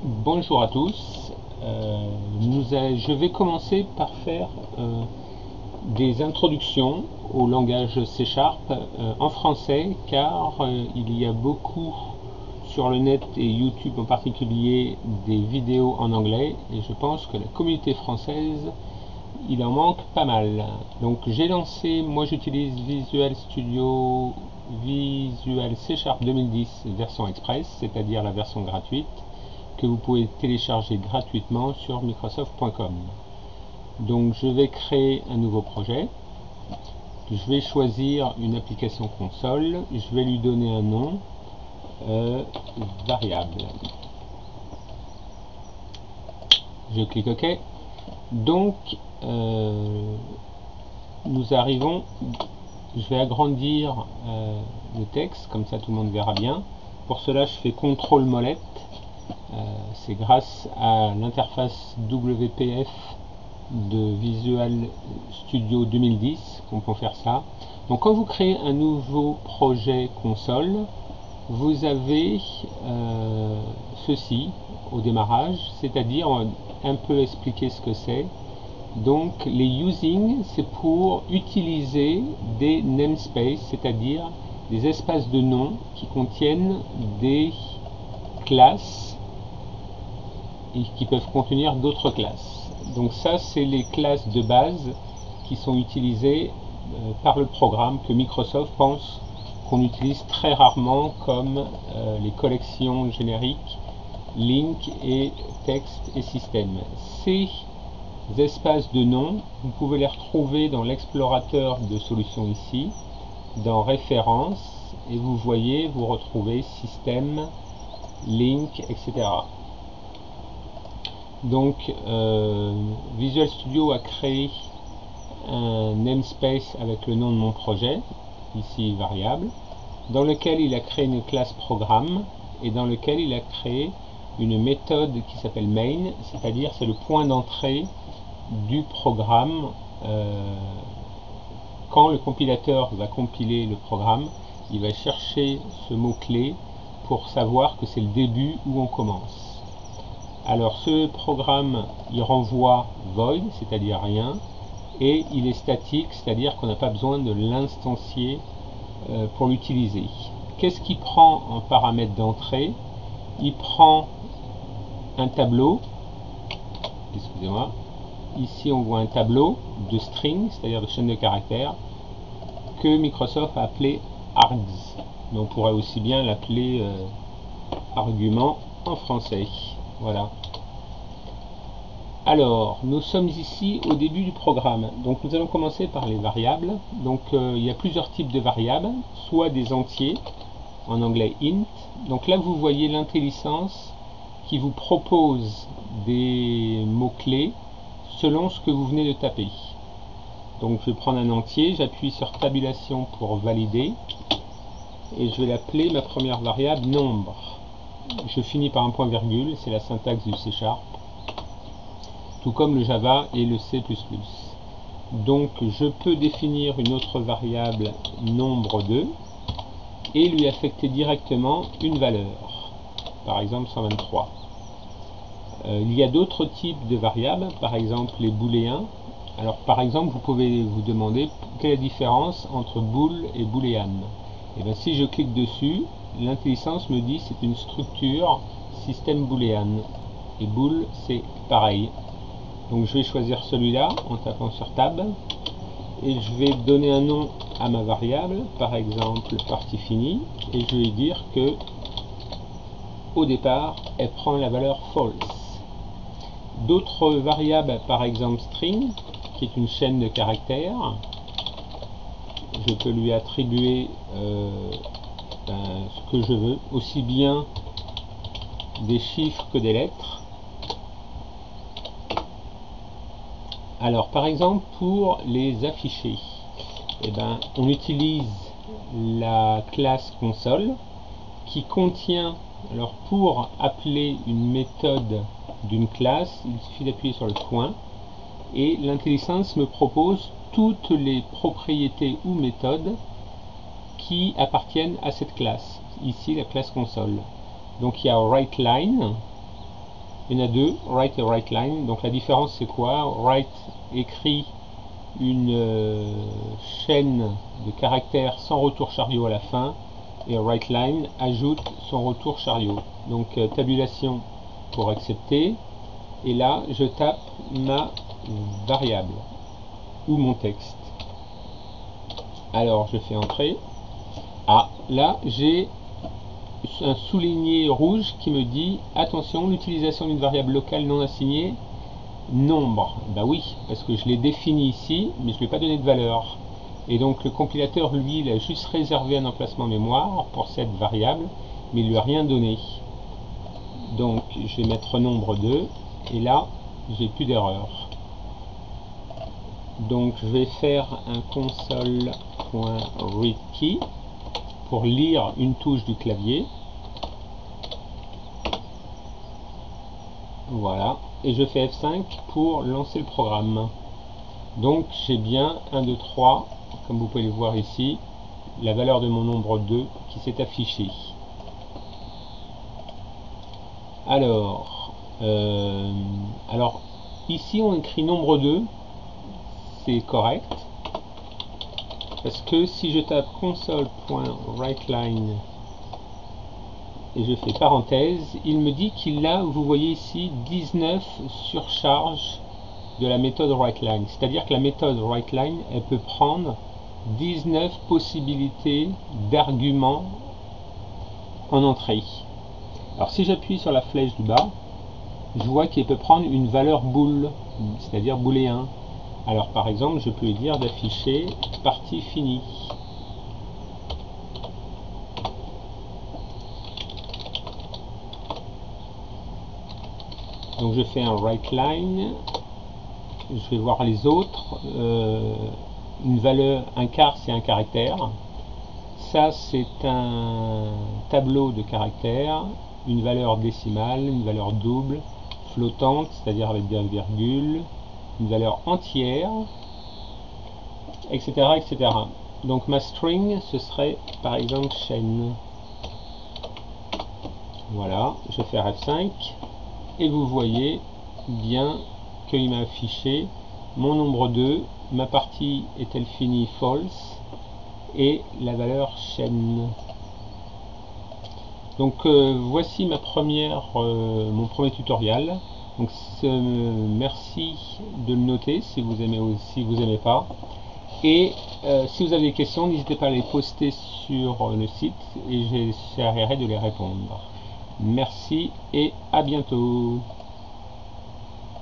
Bonjour à tous. Je vais commencer par faire des introductions au langage C# en français, car il y a beaucoup sur le net et YouTube en particulier des vidéos en anglais, et je pense que la communauté française, il en manque pas mal. Donc j'ai lancé, moi j'utilise Visual Studio Visual C# 2010 version express, c'est-à-dire la version gratuite, que vous pouvez télécharger gratuitement sur microsoft.com. Donc je vais créer un nouveau projet, je vais choisir une application console, je vais lui donner un nom, variable. Je clique OK. Donc nous arrivons, je vais agrandir le texte, comme ça tout le monde verra bien. Pour cela je fais CTRL molette. C'est grâce à l'interface WPF de Visual Studio 2010 qu'on peut faire ça. Donc quand vous créez un nouveau projet console, vous avez ceci au démarrage, c'est-à-dire un peu expliquer ce que c'est. Donc les using, c'est pour utiliser des namespaces, c'est-à-dire des espaces de nom qui contiennent des classes et qui peuvent contenir d'autres classes. Donc ça, c'est les classes de base qui sont utilisées par le programme, que Microsoft pense qu'on utilise très rarement, comme les collections génériques link et texte et système. Ces espaces de nom, vous pouvez les retrouver dans l'explorateur de solutions ici, dans références, et vous voyez, vous retrouvez système, link, etc. Donc Visual Studio a créé un namespace avec le nom de mon projet, ici variable, dans lequel il a créé une classe programme et dans lequel il a créé une méthode qui s'appelle main, c'est-à-dire c'est le point d'entrée du programme. Quand le compilateur va compiler le programme, il va chercher ce mot-clé pour savoir que c'est le début où on commence. Alors ce programme, il renvoie void, c'est-à-dire rien, et il est statique, c'est-à-dire qu'on n'a pas besoin de l'instancier pour l'utiliser. Qu'est-ce qu'il prend en paramètre d'entrée? Il prend un tableau, excusez-moi, ici on voit un tableau de string, c'est-à-dire de chaîne de caractères, que Microsoft a appelé args. Mais on pourrait aussi bien l'appeler argument en français. Voilà. Alors, nous sommes ici au début du programme. Donc nous allons commencer par les variables. Donc il y a plusieurs types de variables, soit des entiers, en anglais int. Donc là vous voyez l'intelligence qui vous propose des mots-clés selon ce que vous venez de taper. Donc je vais prendre un entier, j'appuie sur tabulation pour valider, et je vais l'appeler ma première variable nombre. Je finis par un point virgule, c'est la syntaxe du C#, tout comme le Java et le C++. Donc je peux définir une autre variable nombre 2 et lui affecter directement une valeur, par exemple 123. Il y a d'autres types de variables, par exemple les booléens. Alors par exemple vous pouvez vous demander quelle est la différence entre bool et boolean. Et bien si je clique dessus, l'intelligence me dit c'est une structure système boolean, et bool c'est pareil. Donc je vais choisir celui-là en tapant sur tab, et je vais donner un nom à ma variable, par exemple partie finie, et je vais dire que au départ elle prend la valeur false. D'autres variables, par exemple string, qui est une chaîne de caractères, je peux lui attribuer ce que je veux, aussi bien des chiffres que des lettres. Alors par exemple pour les afficher, on utilise la classe console qui contient, alors pour appeler une méthode d'une classe, il suffit d'appuyer sur le point et l'intelligence me propose toutes les propriétés ou méthodes qui appartiennent à cette classe, ici la classe console. Donc il y a writeLine, Il y en a deux, write et writeLine. Donc la différence c'est quoi? Write écrit une chaîne de caractères sans retour chariot à la fin, et writeLine ajoute son retour chariot. Donc tabulation pour accepter, et là je tape ma variable ou mon texte. Alors je fais entrer. Ah, là j'ai un souligné rouge qui me dit attention, l'utilisation d'une variable locale non assignée nombre. Bah oui, parce que je l'ai défini ici, mais je ne lui ai pas donné de valeur. Et donc le compilateur, lui, il a juste réservé un emplacement mémoire pour cette variable, mais il lui a rien donné. Donc je vais mettre nombre 2, et là, j'ai plus d'erreur. Donc je vais faire un console.readKey pour lire une touche du clavier. Voilà, et je fais F5 pour lancer le programme. Donc j'ai bien 1, 2, 3, comme vous pouvez le voir ici, la valeur de mon nombre 2 qui s'est affichée. Alors ici on écrit nombre 2, c'est correct, parce que si je tape console.writeLine et je fais parenthèse, il me dit qu'il a, vous voyez ici, 19 surcharges de la méthode writeLine. C'est-à-dire que la méthode writeLine, elle peut prendre 19 possibilités d'arguments en entrée. Alors si j'appuie sur la flèche du bas, je vois qu'il peut prendre une valeur bool, c'est-à-dire booléen. Alors par exemple, je peux lui dire d'afficher partie finie. Donc je fais un writeLine, je vais voir les autres. Une valeur, un quart c'est un caractère, ça c'est un tableau de caractères, une valeur décimale, une valeur double, flottante, c'est-à-dire avec des virgules, une valeur entière, etc., etc. Donc ma string ce serait par exemple chaîne. Voilà, je vais faire F5 et vous voyez bien qu'il m'a affiché mon nombre 2, ma partie est-elle finie false, et la valeur chaîne. Donc voici mon premier tutoriel. Donc merci de le noter si vous aimez ou si vous n'aimez pas. Et si vous avez des questions, n'hésitez pas à les poster sur le site et j'essaierai de les répondre. Merci et à bientôt.